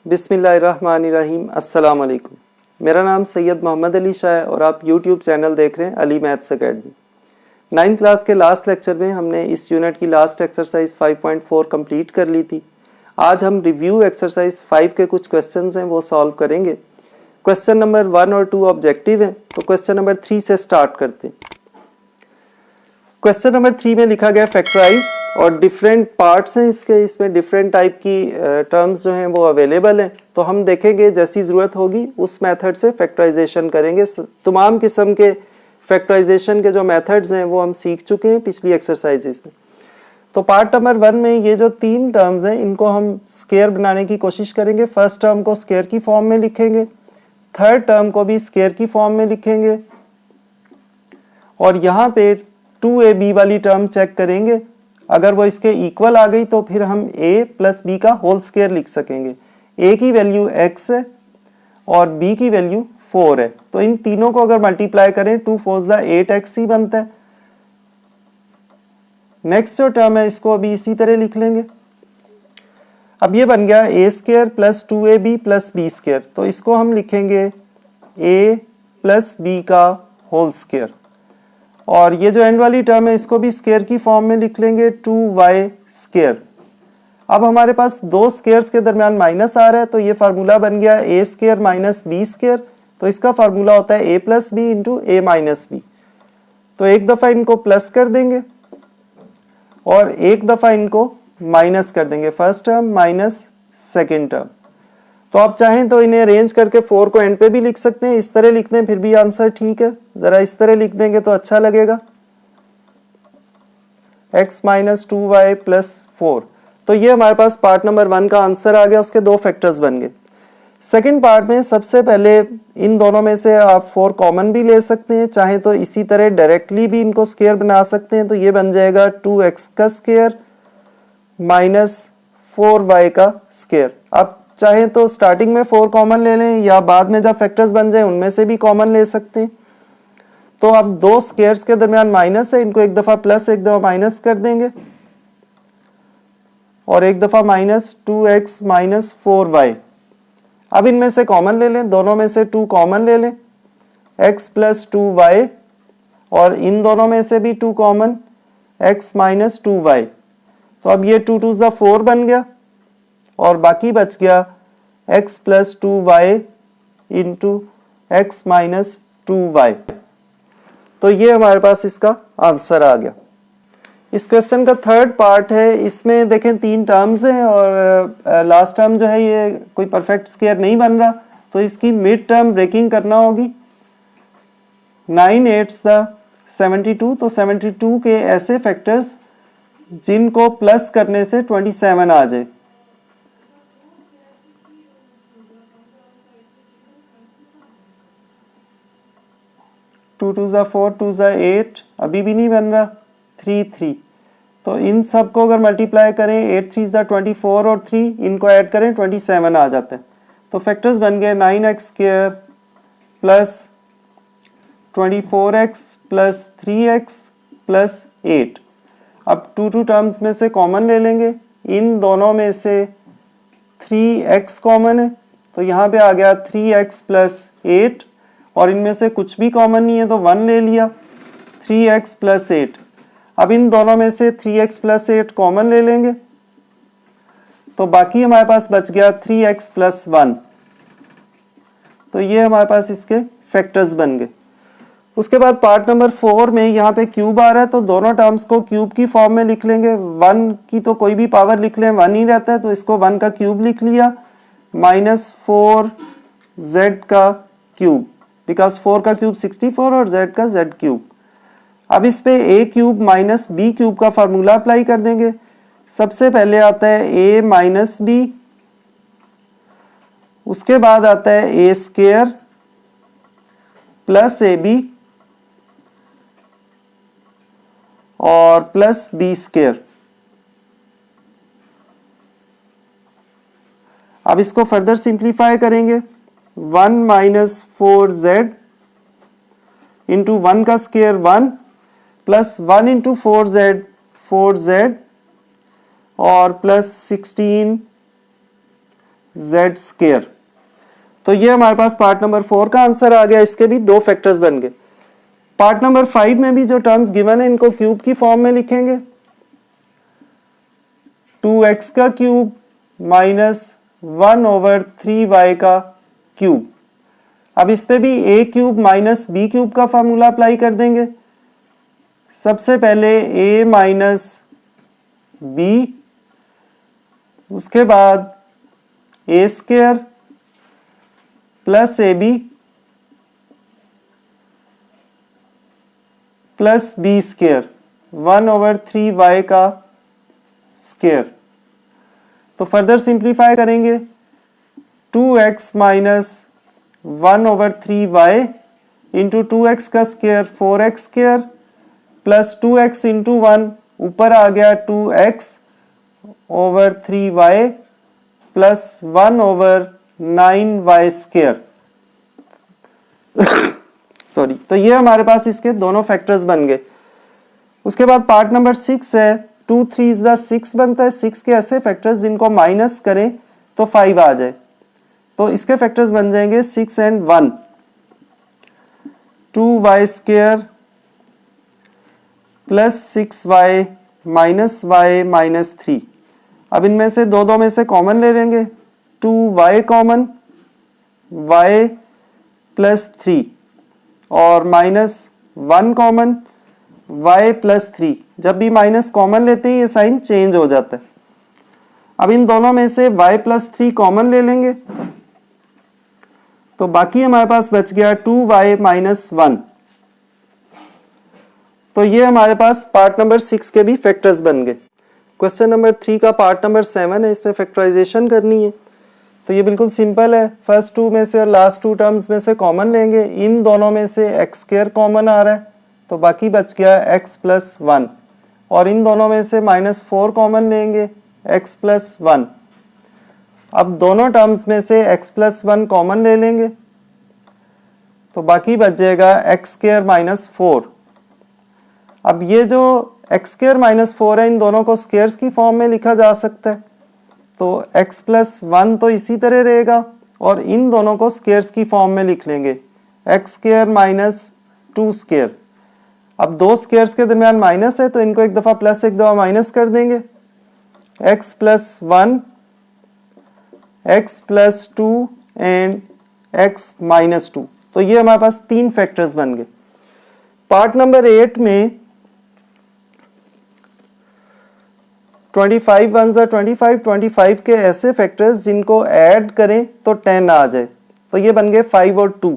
बिस्मिल्लाहिर्रहमानिर्रहीम। अस्सलाम वालेकुम। मेरा नाम सैयद मोहम्मद अली शाह है और आप YouTube चैनल देख रहे हैं Ali maths academy. 9th class के लास्ट लेक्चर में हमने इस यूनिट की लास्ट एक्सरसाइज 5.4 कंप्लीट कर ली थी। आज हम रिव्यू एक्सरसाइज 5 के कुछ क्वेश्चंस हैं वो सॉल्व करेंगे। क्वेश्चन नंबर 1 और 2 ऑब्जेक्टिव है, तो क्वेश्चन नंबर 3 से स्टार्ट करते हैं। क्वेश्चन नंबर 3 में लिखा गया फैक्टराइज और डिफरेंट पार्ट्स हैं इसमें डिफरेंट टाइप की टर्म्स जो हैं वो अवेलेबल हैं। तो हम देखेंगे जैसी ज़रूरत होगी उस मेथड से फैक्टराइजेशन करेंगे। तमाम किस्म के फैक्टराइजेशन के जो मेथड्स हैं वो हम सीख चुके हैं पिछली एक्सरसाइजेस में। तो पार्ट नंबर 1 में ये जो 3 टर्म्स हैं इनको हम स्केयर बनाने की कोशिश करेंगे। फर्स्ट टर्म को स्केयर की फॉर्म में लिखेंगे, थर्ड टर्म को भी स्केयर की फॉर्म में लिखेंगे और यहाँ पे 2ab वाली टर्म चेक करेंगे। अगर वो इसके इक्वल आ गई तो फिर हम a प्लस बी का होल स्केयर लिख सकेंगे। a की वैल्यू x है और b की वैल्यू 4 है, तो इन तीनों को अगर मल्टीप्लाई करें 2 4 8x ही बनता है। नेक्स्ट जो टर्म है इसको अभी इसी तरह लिख लेंगे। अब ये बन गया a square plus 2ab plus b square, तो इसको हम लिखेंगे a प्लस b का होल स्केयर। और ये जो एंड वाली टर्म है इसको भी स्केयर की फॉर्म में लिख लेंगे 2y स्केयर। अब हमारे पास दो स्केयर्स के दरमियान माइनस आ रहा है, तो ये फार्मूला बन गया a square minus b square. तो इसका फार्मूला होता है a plus B into a minus B. तो एक दफ़ा इनको प्लस कर देंगे और एक दफ़ा इनको माइनस कर देंगे, first term minus second term. तो आप चाहें तो इन्हें अरेंज करके 4 को एंड पे भी लिख सकते हैं, इस तरह लिख दें फिर भी आंसर ठीक है। जरा इस तरह लिख देंगे तो अच्छा लगेगा, x माइनस 2y प्लस 4। तो ये हमारे पास पार्ट नंबर 1 का आंसर आ गया, उसके दो फैक्टर्स बन गए। सेकेंड पार्ट में सबसे पहले इन दोनों में से आप 4 कॉमन भी ले सकते हैं, चाहे तो इसी तरह डायरेक्टली भी इनको स्केयर बना सकते हैं। तो ये बन जाएगा 2x का स्केयर माइनस 4y का स्केयर। आप चाहे तो स्टार्टिंग में 4 कॉमन ले लें या बाद में जब फैक्टर्स बन जाए उनमें से भी कॉमन ले सकते हैं। तो अब दो स्केयर्स के दरमियान माइनस है, इनको एक दफा प्लस एक दफा माइनस कर देंगे और एक दफा माइनस 2x माइनस 4y। अब इनमें से कॉमन ले लें, दोनों में से 2 कॉमन ले लें, x प्लस 2y और इन दोनों में से भी 2 कॉमन, x माइनस 2y। तो अब ये 2 2 4 बन गया और बाकी बच गया x plus 2y into x minus 2y। तो ये हमारे पास इसका आंसर आ गया। इस क्वेश्चन का थर्ड पार्ट है, इसमें देखें 3 टर्म्स हैं और लास्ट टर्म जो है ये कोई परफेक्ट स्केयर नहीं बन रहा, तो इसकी मिड टर्म ब्रेकिंग करना होगी। 9 8 72, तो 72 के ऐसे फैक्टर्स जिनको प्लस करने से 27 आ जाए। टू 2 4 2 8, अभी भी नहीं बन रहा, 3 3। तो इन सब को अगर मल्टीप्लाई करें 8 3 24 और 3 इनको ऐड करें 27 आ जाता है। तो फैक्टर्स बन गए 9x square plus 24x plus 3x plus 8। अब 2 टर्म्स में से कॉमन ले लेंगे, इन दोनों में से 3x कॉमन है, तो यहाँ पे आ गया 3x प्लस 8 और इनमें से कुछ भी कॉमन नहीं है तो 1 ले लिया, 3x प्लस 8। अब इन दोनों में से 3x प्लस 8 कॉमन ले लेंगे तो बाकी हमारे पास बच गया 3x प्लस 1। तो ये हमारे पास इसके फैक्टर्स बन गए। उसके बाद पार्ट नंबर 4 में यहाँ पे क्यूब आ रहा है, तो दोनों टर्म्स को क्यूब की फॉर्म में लिख लेंगे। 1 की तो कोई भी पावर लिख लें, 1 ही रहता है, तो इसको 1 का क्यूब लिख लिया माइनस 4z का क्यूब, बिकॉज 4 का क्यूब 64 और z का z क्यूब। अब इस पे a cube minus b cube का फार्मूला अप्लाई कर देंगे। सबसे पहले आता है a माइनस b, उसके बाद आता है a स्केयर प्लस ab और प्लस b स्केयर। अब इसको फर्दर सिंप्लीफाई करेंगे, 1 माइनस 4z इंटू 1 का square 1 plus 1 into 4z 4z और प्लस 16 जेड स्केयर। तो ये हमारे पास पार्ट नंबर 4 का आंसर आ गया, इसके भी दो फैक्टर्स बन गए। पार्ट नंबर 5 में भी जो टर्म्स गिवन है इनको क्यूब की फॉर्म में लिखेंगे, 2x का क्यूब माइनस 1/3y का क्यूब। अब इस पे भी a cube minus B cube का फॉर्मूला अप्लाई कर देंगे। सबसे पहले a माइनस बी, उसके बाद a square plus A B plus B square 1/3y का स्क्वायर। तो फर्दर सिंप्लीफाई करेंगे, 2x minus 1/3y into 2x का square 4x square plus 2x into 1 ऊपर आ गया 2x/3y plus 1/9y square. Sorry, तो ये हमारे पास इसके दोनों फैक्टर्स बन गए। उसके बाद पार्ट नंबर 6 है, 2 3 6 बनता है। 6 के ऐसे फैक्टर्स जिनको माइनस करें तो 5 आ जाए, तो इसके फैक्टर्स बन जाएंगे 6 and 1, 2y square plus 6y minus y minus 3। अब इनमें से दो में से कॉमन ले लेंगे, 2y कॉमन, y प्लस 3 और माइनस 1 कॉमन, y प्लस 3। जब भी माइनस कॉमन लेते हैं ये साइन चेंज हो जाता है। अब इन दोनों में से y प्लस 3 कॉमन ले लेंगे, तो बाकी हमारे पास बच गया 2y माइनस 1। तो ये हमारे पास पार्ट नंबर 6 के भी फैक्टर्स बन गए। क्वेश्चन नंबर 3 का पार्ट नंबर 7 है, इसमें फैक्टराइजेशन करनी है। तो ये बिल्कुल सिंपल है, फर्स्ट 2 में से और लास्ट 2 टर्म्स में से कॉमन लेंगे। इन दोनों में से x स्क्वायर कॉमन आ रहा है, तो बाकी बच गया x प्लस 1, और इन दोनों में से -4 कॉमन लेंगे, x प्लस 1। अब दोनों टर्म्स में से x प्लस 1 कॉमन ले लेंगे, तो बाकी बच जाएगा x स्क्वायर माइनस 4। अब ये जो x स्क्वायर माइनस 4 है, इन दोनों को स्क्वायर्स की फॉर्म में लिखा जा सकता है, तो x प्लस 1 तो इसी तरह रहेगा, और इन दोनों को स्क्वायर्स की फॉर्म में लिख लेंगे, x स्क्वायर माइनस 2 स्क्वायर। अब दो स्क्वायर्स के दरमियान माइनस है, तो इनको एक दफा प्लस एक दफा माइनस कर देंगे, x plus 1, x plus 2 and x minus 2। तो ये हमारे पास 3 फैक्टर्स बन गए। पार्ट नंबर 8 में 25 1 25, 25 के ऐसे फैक्टर्स जिनको ऐड करें तो 10 आ जाए, तो ये बन गए 5 और 2,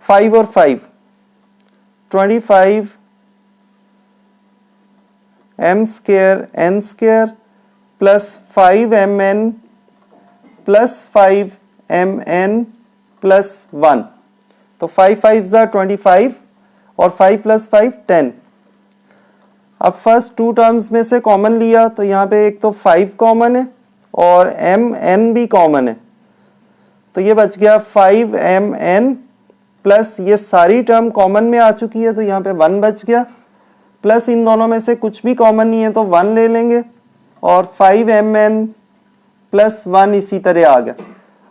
5 और 5, 25 m square n square plus 5mn plus 5mn plus 1। तो 5 5 25 और 5 प्लस 5 10। अब फर्स्ट 2 टर्म्स में से कॉमन लिया, तो यहाँ पे एक तो 5 कॉमन है और mn भी कॉमन है, तो ये बच गया 5mn प्लस ये सारी टर्म कॉमन में आ चुकी है, तो यहाँ पे 1 बच गया, प्लस इन दोनों में से कुछ भी कॉमन नहीं है तो 1 ले लेंगे, और 5mn प्लस 1 इसी तरह आ गया।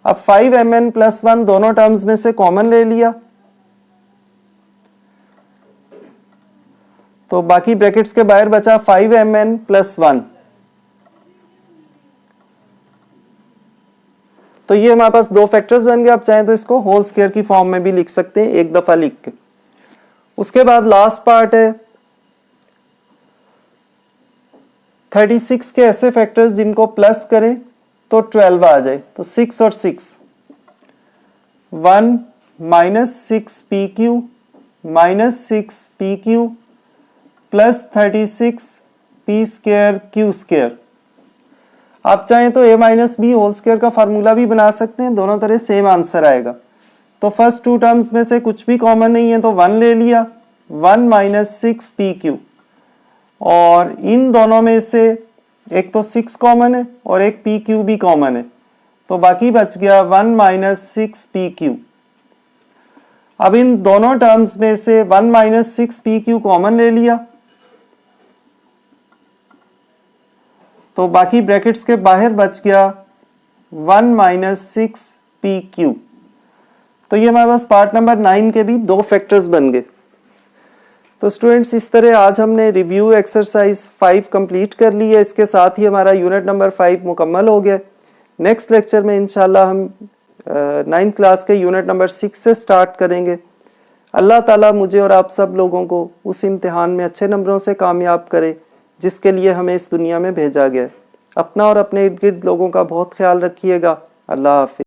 अब 5mn प्लस 1 दोनों टर्म्स में से कॉमन ले लिया, तो बाकी ब्रैकेट्स के बाहर बचा 5mn प्लस 1। तो ये हमारे पास 2 फैक्टर्स बन गए। आप चाहें तो इसको होल स्क्वायर की फॉर्म में भी लिख सकते हैं, एक दफा लिख के। उसके बाद लास्ट पार्ट है 36 के ऐसे फैक्टर्स जिनको प्लस करें तो 12 आ जाए, तो 6 और 6, 1 minus 6 P Q minus 6 P Q plus 36 P square Q square. आप चाहें तो a minus B whole square का फार्मूला भी बना सकते हैं, दोनों तरह सेम आंसर आएगा। तो फर्स्ट 2 टर्म्स में से कुछ भी कॉमन नहीं है, तो 1 ले लिया, 1 माइनस 6 पी क्यू, और इन दोनों में से एक तो 6 कॉमन है और एक पी क्यू भी कॉमन है, तो बाकी बच गया 1 माइनस 6 पी क्यू। अब इन दोनों टर्म्स में से 1 माइनस 6 पी क्यू कॉमन ले लिया, तो बाकी ब्रैकेट्स के बाहर बच गया 1 माइनस 6pq। तो ये हमारे पास पार्ट नंबर 9 के भी 2 फैक्टर्स बन गए। तो स्टूडेंट्स इस तरह आज हमने रिव्यू एक्सरसाइज 5 कंप्लीट कर ली है। इसके साथ ही हमारा यूनिट नंबर 5 मुकम्मल हो गया। नेक्स्ट लेक्चर में इंशाल्लाह हम 9th क्लास के यूनिट नंबर 6 से स्टार्ट करेंगे। अल्लाह ताला मुझे और आप सब लोगों को उस इम्तिहान में अच्छे नंबरों से कामयाब करे जिसके लिए हमें इस दुनिया में भेजा गया है। अपना और अपने इर्द गिर्द लोगों का बहुत ख्याल रखिएगा। अल्लाह हाफिज़।